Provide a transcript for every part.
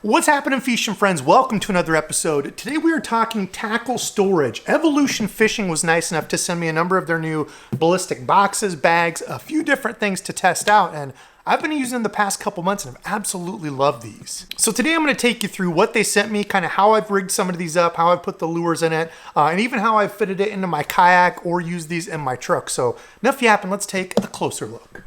What's happening, fishing friends? Welcome to another episode. Today we are talking tackle storage. Evolution Fishing was nice enough to send me a number of their new ballistic boxes, bags, a few different things to test out, and I've been using them the past couple months and I've absolutely loved these. So today I'm going to take you through what they sent me, kind of how I've rigged some of these up, how I've put the lures in it, and even how I've fitted it into my kayak or used these in my truck. So enough yapping, let's take a closer look.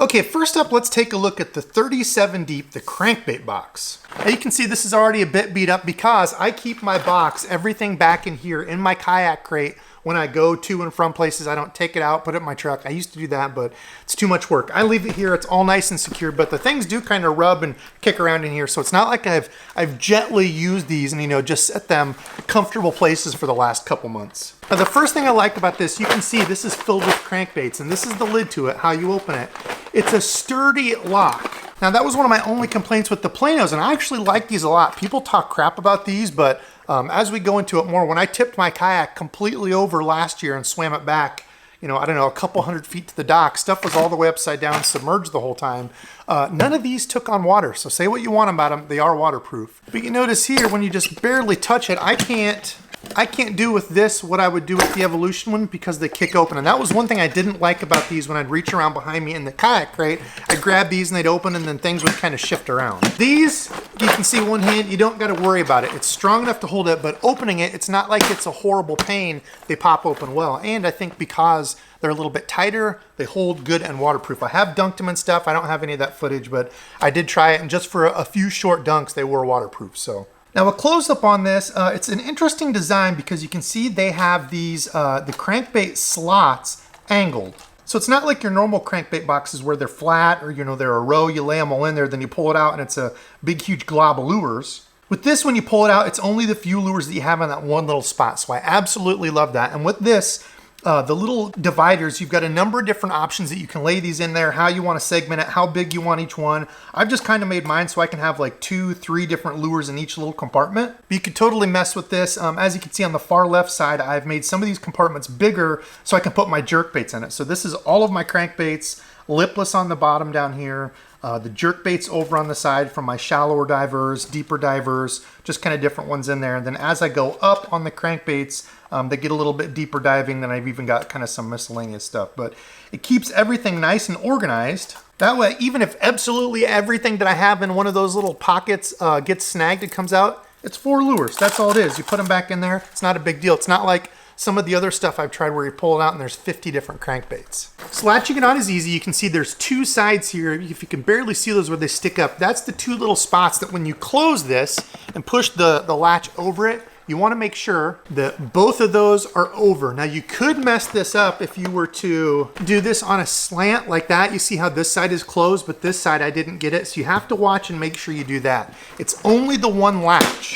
Okay, first up, let's take a look at the 37 deep, the crankbait box. Now you can see this is already a bit beat up because I keep my box, everything back in here in my kayak crate when I go to and from places. I don't take it out, put it in my truck. I used to do that, but it's too much work. I leave it here, it's all nice and secure, but the things do kind of rub and kick around in here, so it's not like I've gently used these and just set them comfortable places for the last couple months. Now the first thing I like about this, you can see this is filled with crankbaits, and this is the lid to it, how you open it. It's a sturdy lock. Now that was one of my only complaints with the Planos, and I actually like these a lot. People talk crap about these, but as we go into it more, when I tipped my kayak completely over last year and swam it back, I don't know, a couple 100 feet to the dock, stuff was all the way upside down, submerged the whole time. None of these took on water, so say what you want about them, they are waterproof. But you notice here, when you just barely touch it, I can't do with this what I would do with the Evolution one because they kick open. And that was one thing I didn't like about these. When I'd reach around behind me in the kayak crate, I'd grab these and they'd open and then things would kind of shift around. These, you can see one hand, you don't got to worry about it. It's strong enough to hold it, but opening it, it's not like it's a horrible pain. They pop open well. And I think because they're a little bit tighter, they hold good and waterproof. I have dunked them and stuff. I don't have any of that footage, but I did try it. And just for a few short dunks, they were waterproof. So. Now a close up on this, it's an interesting design because you can see they have these, the crankbait slots angled. So it's not like your normal crankbait boxes where they're flat or they're a row, you lay them all in there, then you pull it out and it's a big huge glob of lures. With this, when you pull it out, it's only the few lures that you have on that one little spot. So I absolutely love that. And with this, the little dividers, you've got a number of different options that you can lay these in there, how you want to segment it, how big you want each one. I've just kind of made mine so I can have like 2-3 different lures in each little compartment. But you could totally mess with this. As you can see on the far left side, I've made some of these compartments bigger so I can put my jerk baits in it. So this is all of my crankbaits, lipless on the bottom down here. The jerk baits over on the side from my shallower divers, deeper divers, just kind of different ones in there. And then as I go up on the crankbaits, they get a little bit deeper diving, then I've even got kind of some miscellaneous stuff. But it keeps everything nice and organized. That way, even if absolutely everything that I have in one of those little pockets gets snagged, it comes out, it's 4 lures. That's all it is. You put them back in there. It's not a big deal. It's not like some of the other stuff I've tried where you pull it out and there's 50 different crankbaits. So latching it on is easy. You can see there's 2 sides here. If you can barely see those where they stick up, that's the 2 little spots that when you close this and push the latch over it, you want to make sure that both of those are over. Now you could mess this up if you were to do this on a slant like that. You see how this side is closed, but this side I didn't get it. So you have to watch and make sure you do that. It's only the one latch.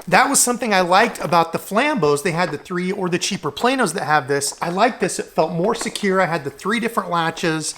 That was something I liked about the Flambos. They had the 3 or the cheaper Planos that have this. I liked this, it felt more secure. I had the 3 different latches.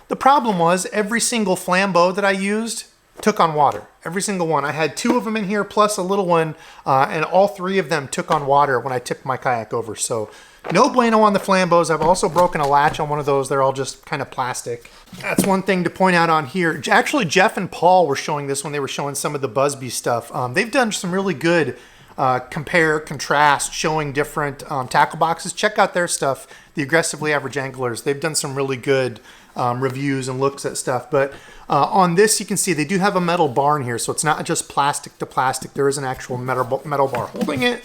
The problem was every single Flambeau that I used took on water. Every single one. I had 2 of them in here plus a little one, and all 3 of them took on water when I tipped my kayak over. So no bueno on the Flambeaus. I've also broken a latch on one of those. They're all just kind of plastic. That's one thing to point out on here. Actually, Jeff and Paul were showing this when they were showing some of the Busby stuff. They've done some really good compare, contrast, showing different tackle boxes. Check out their stuff, the Aggressively Average Anglers. They've done some really good reviews and looks at stuff. But on this, you can see they do have a metal bar in here, so it's not just plastic to plastic. There is an actual metal bar holding it.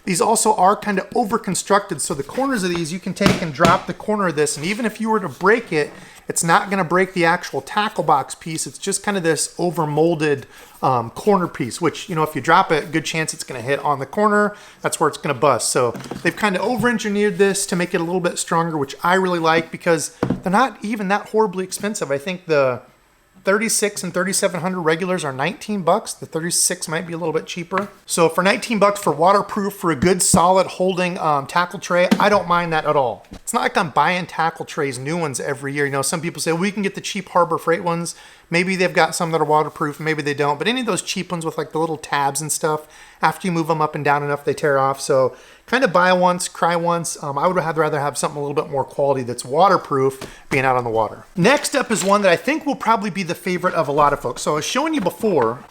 These also are kind of over constructed, so the corners of these, you can take and drop the corner of this, and even if you were to break it, it's not going to break the actual tackle box piece. It's just kind of this over molded corner piece, which, if you drop it, good chance it's going to hit on the corner. That's where it's going to bust. So they've kind of over-engineered this to make it a little bit stronger, which I really like because they're not even that horribly expensive. I think the 36 and 3700 regulars are $19. The 36 might be a little bit cheaper. So for $19 for waterproof, for a good solid holding tackle tray, I don't mind that at all. It's not like I'm buying tackle trays, new ones every year. Some people say, we can get the cheap Harbor Freight ones. Maybe they've got some that are waterproof, maybe they don't. But any of those cheap ones with like the little tabs and stuff, after you move them up and down enough, they tear off. So kind of buy once, cry once. I would rather have something a little bit more quality that's waterproof being out on the water. Next up is one that I think will probably be the favorite of a lot of folks. So I was showing you before,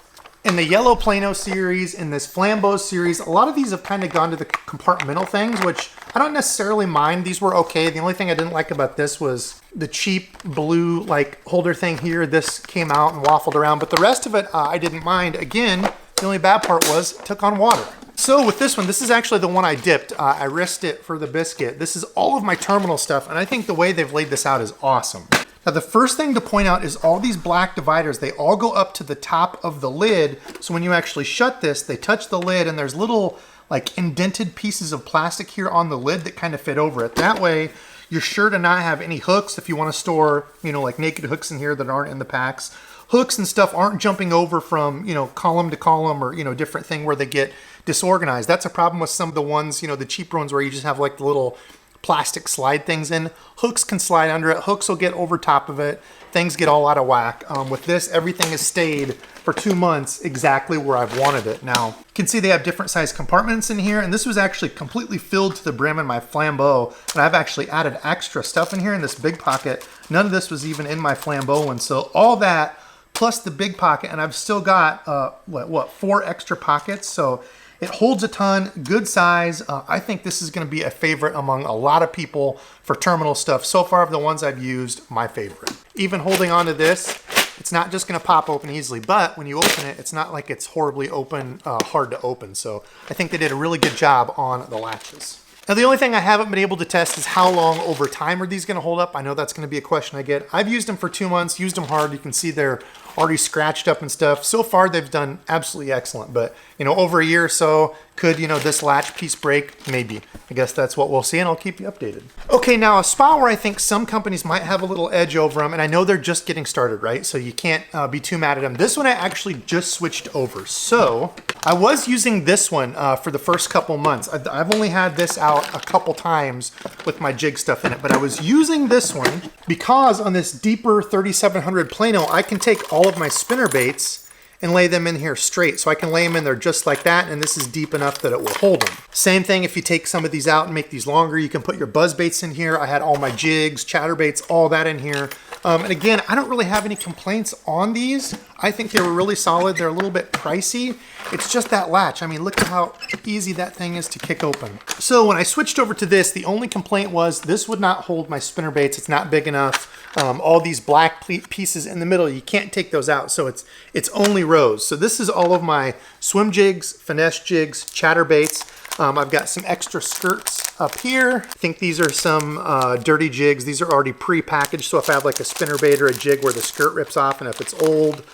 In the yellow Plano series, in this Flambeau series, a lot of these have kind of gone to the compartmental things, which I don't necessarily mind. These were okay. The only thing I didn't like about this was the cheap blue like holder thing here. This came out and waffled around, but the rest of it I didn't mind. Again, the only bad part was it took on water. So with this one, this is actually the one I dipped. I risked it for the biscuit. This is all of my terminal stuff, and I think the way they've laid this out is awesome. Now the first thing to point out is all these black dividers, they all go up to the top of the lid. So when you actually shut this, they touch the lid and there's little like indented pieces of plastic here on the lid that kind of fit over it. That way you're sure to not have any hooks if you want to store, you know, like naked hooks in here that aren't in the packs. Hooks and stuff aren't jumping over from, you know, column to column or, you know, different thing where they get disorganized. That's a problem with some of the ones, you know, the cheaper ones where you just have like the little plastic slide things in. Hooks can slide under it. Hooks will get over top of it. Things get all out of whack. With this, everything has stayed for 2 months exactly where I've wanted it. Now, you can see they have different size compartments in here, and this was actually completely filled to the brim in my Flambeau, and I've actually added extra stuff in here in this big pocket. None of this was even in my Flambeau one, so all that plus the big pocket, and I've still got, 4 extra pockets, so it holds a ton, good size. I think this is gonna be a favorite among a lot of people for terminal stuff. So far of the ones I've used, my favorite. Even holding on to this, it's not just gonna pop open easily, but when you open it, it's not like it's horribly open, hard to open. So I think they did a really good job on the latches. Now the only thing I haven't been able to test is how long over time are these gonna hold up. I know that's gonna be a question I get. I've used them for 2 months, used them hard. You can see they're already scratched up and stuff. So far they've done absolutely excellent, but you know, over a year or so, could, you know, this latch piece break? Maybe. I guess that's what we'll see, and I'll keep you updated. Okay, now a spot where I think some companies might have a little edge over them, and I know they're just getting started, right? So you can't be too mad at them. This one I actually just switched over. So I was using this one for the first couple months. I've only had this out a couple times with my jig stuff in it, but I was using this one because on this deeper 3700 Plano, I can take all of my spinner baits and lay them in here straight. So I can lay them in there just like that, and this is deep enough that it will hold them. Same thing if you take some of these out and make these longer, you can put your buzz baits in here. I had all my jigs, chatterbaits, all that in here. And again, I don't really have any complaints on these. I think they were really solid. They're a little bit pricey. It's just that latch. I mean, look at how easy that thing is to kick open. So when I switched over to this, the only complaint was this would not hold my spinner baits. It's not big enough. All these black pieces in the middle, you can't take those out. So it's only rows. So this is all of my swim jigs, finesse jigs, chatterbaits. I've got some extra skirts up here. I think these are some dirty jigs. These are already pre-packaged, so if I have like a spinnerbait or a jig where the skirt rips off and if it's old,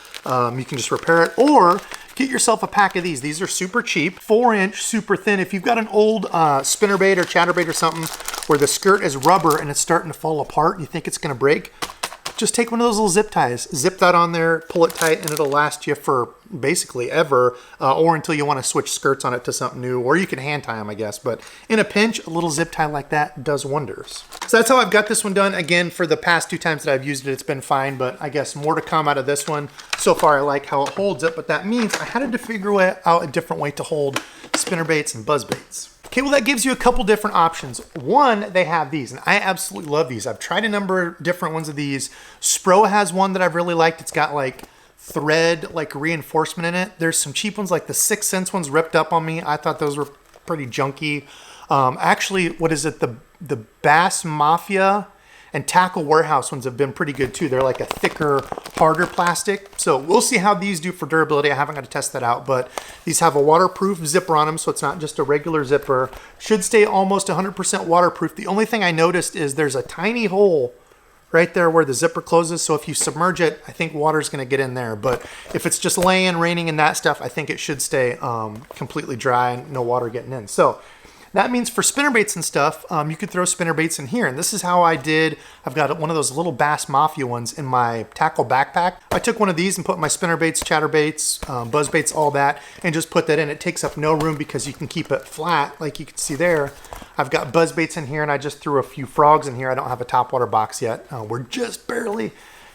you can just repair it. Or get yourself a pack of these. These are super cheap, 4-inch, super thin. If you've got an old spinnerbait or chatterbait or something where the skirt is rubber and it's starting to fall apart and you think it's gonna break, just take one of those little zip ties, zip that on there, pull it tight, and it'll last you for basically ever, or until you want to switch skirts on it to something new, or you can hand tie them, I guess. But in a pinch, a little zip tie like that does wonders. So that's how I've got this one done. Again, for the past 2 times that I've used it, it's been fine, but I guess more to come out of this one. So far, I like how it holds it, but that means I had to figure out a different way to hold spinnerbaits and buzzbaits. Okay, well that gives you a couple different options. One, they have these, and I absolutely love these. I've tried a number of different ones of these. Spro has one that I've really liked. It's got like thread, like reinforcement in it. There's some cheap ones, like the 6 cents ones ripped up on me. I thought those were pretty junky. Actually, what is it? The Bass Mafia and Tackle Warehouse ones have been pretty good too. They're like a thicker, harder plastic. So we'll see how these do for durability. I haven't got to test that out, but these have a waterproof zipper on them, so it's not just a regular zipper. Should stay almost 100% waterproof. The only thing I noticed is there's a tiny hole right there where the zipper closes. So if you submerge it, I think water's gonna get in there. But if it's just laying, raining and that stuff, I think it should stay completely dry and no water getting in. So that means for spinnerbaits and stuff, you could throw spinnerbaits in here. And this is how I did. I've got one of those little Bass Mafia ones in my tackle backpack. I took one of these and put my spinnerbaits, chatterbaits, buzzbaits, all that, and just put that in. It takes up no room because you can keep it flat, like you can see there. I've got buzzbaits in here, and I just threw a few frogs in here. I don't have a topwater box yet. We're just barely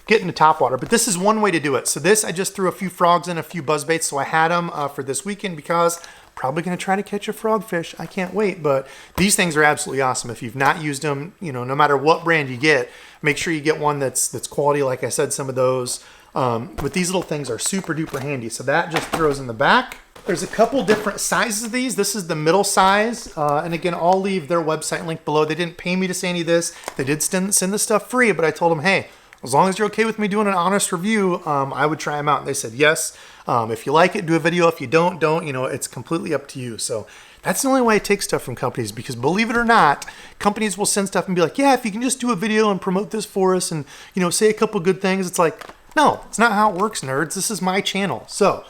getting to topwater, but this is one way to do it. So this, I just threw a few frogs in, a few buzzbaits, so I had them for this weekend because probably going to try to catch a frogfish. I can't wait, but these things are absolutely awesome. If you've not used them, you know, no matter what brand you get, make sure you get one that's quality. Like I said, some of those But these little things are super duper handy. So that just throws in the back. There's a couple different sizes of these. This is the middle size. And again, I'll leave their website link below. They didn't pay me to say any of this. They did send the stuff free, but I told them, hey, as long as you're okay with me doing an honest review, I would try them out. And they said, yes. If you like it, do a video. If you don't, you know, it's completely up to you. So that's the only way I take stuff from companies, because believe it or not, companies will send stuff and be like, yeah, if you can just do a video and promote this for us and, you know, say a couple good things. It's like, no, it's not how it works, nerds. This is my channel. So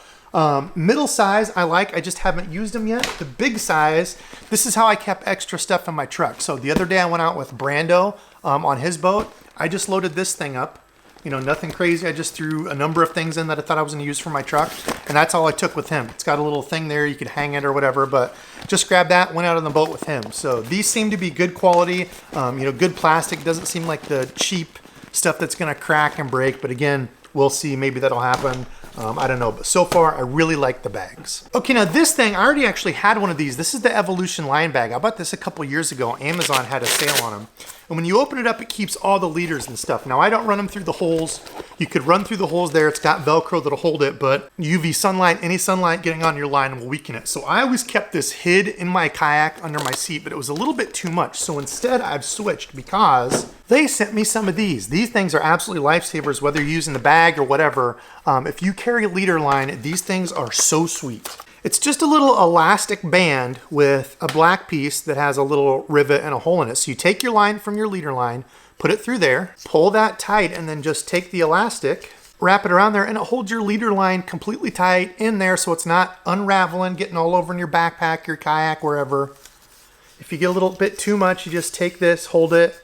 middle size I like. I just haven't used them yet. The big size, this is how I kept extra stuff in my truck. So the other day I went out with Brando on his boat. I just loaded this thing up. You know, nothing crazy. I just threw a number of things in that I thought I was going to use for my truck, and that's all I took with him. It's got a little thing there. You could hang it or whatever, but just grabbed that, went out on the boat with him. So these seem to be good quality, you know, good plastic. Doesn't seem like the cheap stuff that's going to crack and break, but again, we'll see. Maybe that'll happen. I don't know, but so far I really like the bags. Okay, now this thing, I already actually had one of these. This is the Evolution line bag. I bought this a couple years ago. Amazon had a sale on them. And when you open it up, it keeps all the leaders and stuff. Now, I don't run them through the holes. You could run through the holes there. It's got Velcro that'll hold it, but UV sunlight, any sunlight getting on your line will weaken it. So I always kept this hid in my kayak under my seat, but it was a little bit too much. So instead, I've switched because they sent me some of these. These things are absolutely lifesavers, whether you're using the bag or whatever. If you carry a leader line, these things are so sweet. It's just a little elastic band with a black piece that has a little rivet and a hole in it. So you take your line from your leader line, put it through there, pull that tight, and then just take the elastic, wrap it around there, and it holds your leader line completely tight in there so it's not unraveling, getting all over in your backpack, your kayak, wherever. If you get a little bit too much, you just take this, hold it.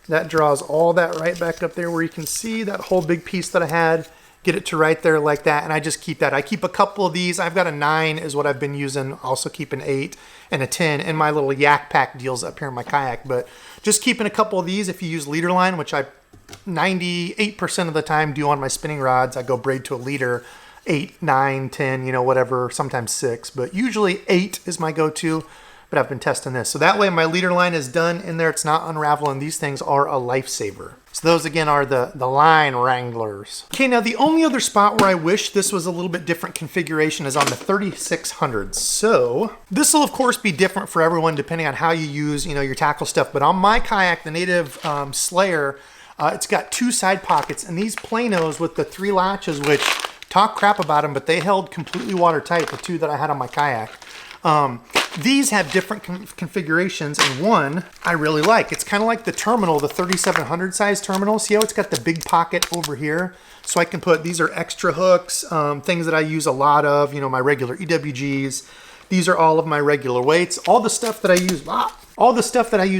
That draws all that right back up there where you can see that whole big piece that I had. Get it to right there like that, and I just keep that. I keep a couple of these. I've got a 9 is what I've been using. Also keep an 8 and a 10 in my little yak pack deals up here in my kayak. But just keeping a couple of these if you use leader line, which I 98% of the time do on my spinning rods. I go braid to a leader, 8, 9, 10, you know, whatever, sometimes 6. But usually 8 is my go-to. But I've been testing this. So that way my leader line is done in there. It's not unraveling. These things are a lifesaver. So those again are the line wranglers. Okay, now the only other spot where I wish this was a little bit different configuration is on the 3600s. So this will of course be different for everyone depending on how you use, you know, your tackle stuff. But on my kayak, the Native Slayer, it's got 2 side pockets, and these planos with the 3 latches, which talk crap about them, but they held completely watertight, the 2 that I had on my kayak. These have different configurations, and one I really like. It's kind of like the terminal, the 3700 size terminal. See how it's got the big pocket over here? So I can put, these are extra hooks, things that I use a lot of, you know, my regular EWGs. These are all of my regular weights. All the stuff that I use,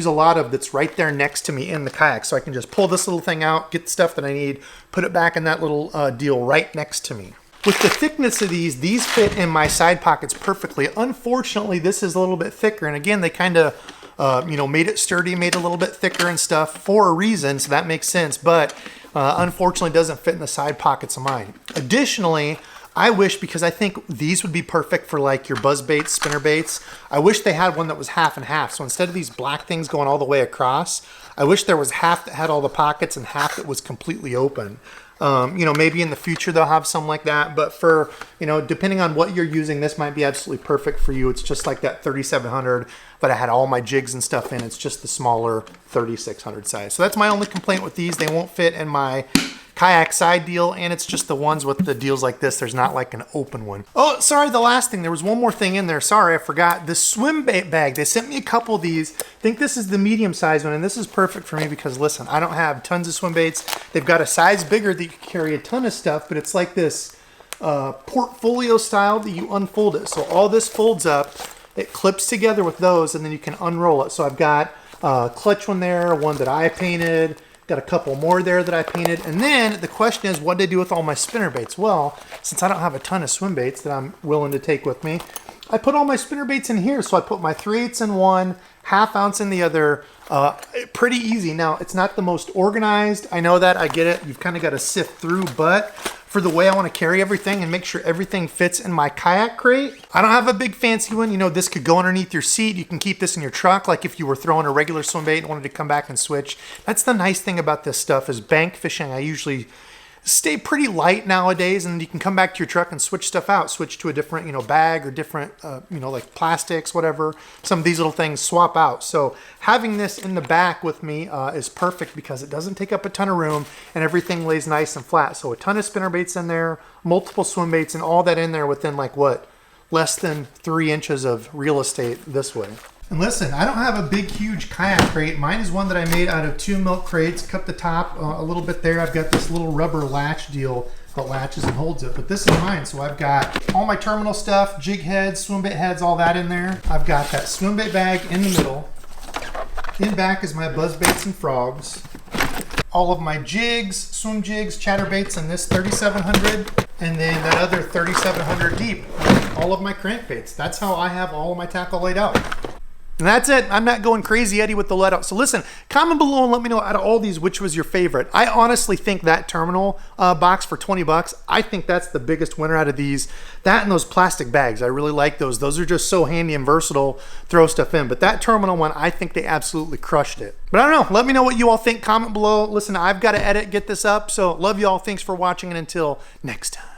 a lot of that's right there next to me in the kayak. So I can just pull this little thing out, get the stuff that I need, put it back in that little deal right next to me. With the thickness of these fit in my side pockets perfectly. Unfortunately, this is a little bit thicker. And again, they kind of, you know, made it sturdy, made it a little bit thicker and stuff for a reason. So that makes sense. But unfortunately, doesn't fit in the side pockets of mine. Additionally, I wish, because I think these would be perfect for like your buzz baits, spinner baits. I wish they had one that was half and half. So instead of these black things going all the way across, I wish there was half that had all the pockets and half that was completely open. You know, maybe in the future they'll have some like that, but for, you know, depending on what you're using, this might be absolutely perfect for you. It's just like that 3700 that I had all my jigs and stuff in. It's just the smaller 3600 size. So that's my only complaint with these. They won't fit in my kayak side deal, and it's just the ones with the deals like this. There's not like an open one. Oh, sorry, the last thing. There was one more thing in there. Sorry, I forgot. The swim bait bag. They sent me a couple of these. I think this is the medium size one, and this is perfect for me because, listen, I don't have tons of swim baits. They've got a size bigger that you can carry a ton of stuff, but it's like this portfolio style that you unfold it. So all this folds up. It clips together with those, and then you can unroll it. So I've got a clutch one there, one that I painted. Got a couple more there that I painted. And then the question is, what did I do with all my spinner baits? Well, since I don't have a ton of swim baits that I'm willing to take with me, I put all my spinner baits in here. So I put my 3/8 in one, 1/2 ounce in the other. Pretty easy. Now, it's not the most organized. I know that. I get it. You've kind of got to sift through. But for the way I want to carry everything and make sure everything fits in my kayak crate, I don't have a big fancy one. You know, this could go underneath your seat. You can keep this in your truck, like if you were throwing a regular swim bait and wanted to come back and switch. That's the nice thing about this stuff is bank fishing. I usually stay pretty light nowadays, and you can come back to your truck and switch stuff out, switch to a different, bag or different, like plastics, whatever. Some of these little things swap out. So having this in the back with me is perfect because it doesn't take up a ton of room and everything lays nice and flat. So a ton of spinnerbaits in there, multiple swim baits, and all that in there within like what? Less than 3 inches of real estate this way. And listen, I don't have a big, huge kayak crate. Mine is one that I made out of 2 milk crates, cut the top a little bit there. I've got this little rubber latch deal that latches and holds it, but this is mine. So I've got all my terminal stuff, jig heads, swim bait heads, all that in there. I've got that swim bait bag in the middle. In back is my buzz baits and frogs. All of my jigs, swim jigs, chatterbaits, and this 3700, and then that other 3700 deep. All of my crankbaits. That's how I have all of my tackle laid out. And that's it. I'm not going crazy Eddie with the let out. So listen, comment below and let me know out of all these which was your favorite. I honestly think that terminal box for 20 bucks, I think that's the biggest winner out of these. That and those plastic bags, I really like those. Those are just so handy and versatile, throw stuff in. But that terminal one, I think they absolutely crushed it. But I don't know, let me know what you all think. Comment below. Listen, I've got to edit, get this up. So love you all. Thanks for watching, and until next time.